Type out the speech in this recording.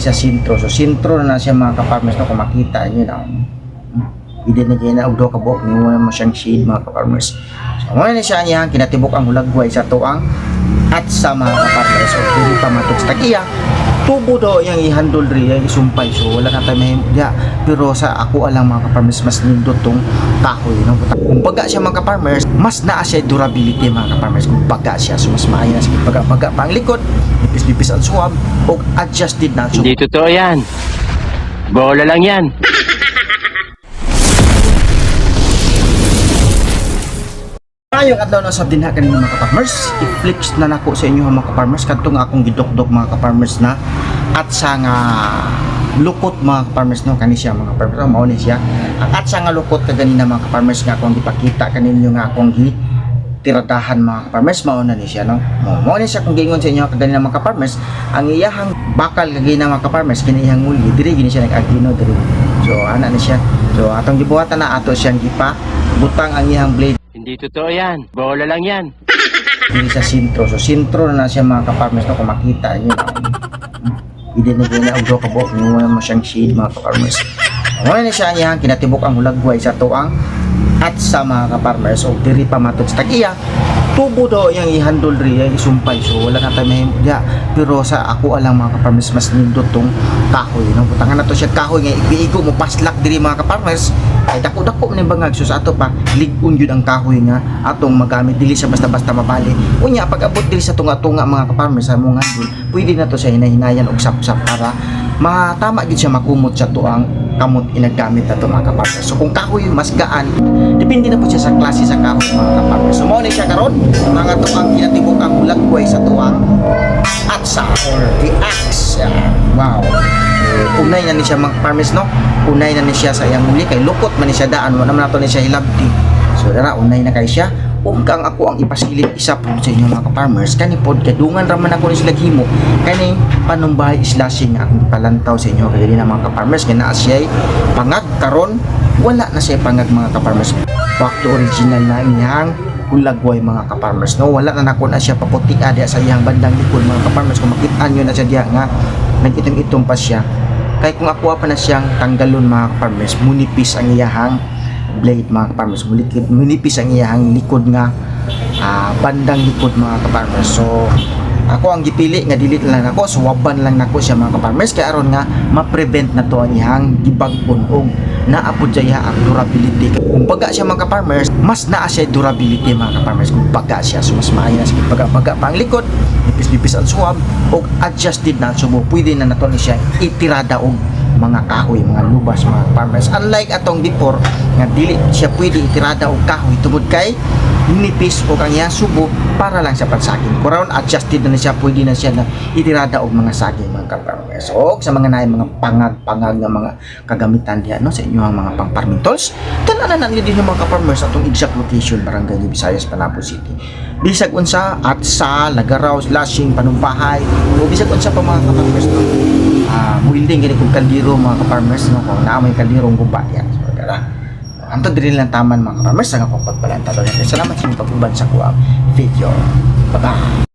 sa sentro. So sentro na siya mga ka-farmers no, kung makita niyo na. Idinigay na og do ka buok ni mo siyang shade mga ka-farmers. So mo na siya niya kinatibok ang hulagway sa tuang at sa mga ka-farmers. So dili pa matugs tagiya. Tubo daw yang i-handle ri yang isumpay. So wala na tayo mahimo diya. Pero sa ako alang mga ka-farmers mas nindot tong kahoy no. Kung baga siya mga ka-farmers, mas naa siya durability mga ka-farmers. Kung baga siya, so mas maayo na sa baga pang likod, nipis-nipis ang suwab o adjusted na. So, hindi totoo yan. Bola lang yan. Ayong adlaw na sa dinha kanina mga ka-farmers, i-flex na nako sa inyo mga ka-farmers kadtong akong gidokdok mga ka-farmers na at sa nga lukot mga ka-farmers no kani siya mga ka-farmers mao ni siya at sa nga lukot kaganina mga ka-farmers nga akong gipakita kaninyo nga akong tiradahan mga ka-farmers mao na ni siya no mao ni siya kung gingon sa inyo kaganina mga ka-farmers ang iyahang bakal kaganina mga ka-farmers kini iyang muli diri gini siya nag-agino diri so ana ni siya so atong gibuhatan na ato siyang gipa butang ang iyang blade. Hindi totoo yan. Bola lang yan. Dili sa sentro. So sentro na siya mga ka-farmers no, kung makita niyo na. Idinigay na og do ka buok ni mo siyang shade mga ka-farmers. Mo na siya niya kinatibok ang hulagway sa tuang at sa mga ka-farmers. So diri pa matugs tagiya. Tubo daw yang i-handle ri yang isumpay. So wala na tayo mahimo diya. Pero sa ako alang mga ka-farmers mas nindot tong kahoy no. Butangan na to siya kahoy nga igo mo paslak diri mga ka-farmers. Ay dako-dako man bangag so sa ato pa lig-on yun ang kahoy nga atong magamit dili siya basta-basta mabali. Unya pag abot diri sa tunga-tunga mga ka-farmers sa mga handol, pwede na to siya hinahinayan og sap-sap para matama gid siya makumot sa tuang kamot inagamit na to mga ka-farmers. So kung kahoy mas gaan, depende na po siya sa klase sa kahoy mga ka-farmers. So mao ni siya karon mga tuang kinatibok ang hulagway sa tuang at sa or the axe. Wow. Unay na ni siya mga farmers no. Unay na ni siya sa iyang muli kay lukot man ni siya daan mo naman nato ni siya hilabdi. So dara unay na kay siya. Ug kang ako ang ipasilip isa po sa inyo mga ka-farmers kani pod kadungan ra man ako ni sila himo kani panumbahay slashing akong palantaw sa inyo kay na mga ka-farmers kay naa siya pangag karon wala na siya pangag mga ka-farmers. Back to original na iyang hulagway mga ka-farmers no wala na nako na siya paputi ada sa iyang bandang likod mga ka-farmers kung makita nyo na siya diya nga nag-itom-itom pa siya kay kung ako pa na siyang tanggalon mga ka-farmers munipis ang iyahang blade mga ka-farmers munipis ang iyahang likod nga bandang likod mga ka-farmers so ako ang gipili nga dili lang ako suwaban lang nako siya mga ka-farmers kay aron nga ma-prevent na to ang iyahang gibag-on og naapod siya ang durability kung baga siya mga ka-farmers mas naa siya durability mga ka-farmers kung baga siya so mas maayo na sa baga pang likod nipis-nipis ang suwab og adjusted na so pwede na nato ni siya itirada og mga kahoy mga lubas mga farmers unlike atong before nga dili siya pwede itirada og kahoy tungod kay nipis o kanya subo para lang sa pansaging kuron adjusted na siya pwede na siya na itirada og mga saging mga ka-farmers o sa mga naay mga pangag nga mga kagamitan diha no sa inyong mga pang-farming tools tanan na din yung mga ka-farmers atong exact location barangay Visayas Panabo City bisag unsa at sa lagaraw slashing panumbahay o bisag unsa pa mga ka-farmers no muhilding gani kung kaldiro mga ka-farmers no kung naa may kaldirong guba yan so dara anto diri lang taman mga ka-farmers nga akong pagbalanta salamat sa inyong pagbuban sa kuwang video bye bye.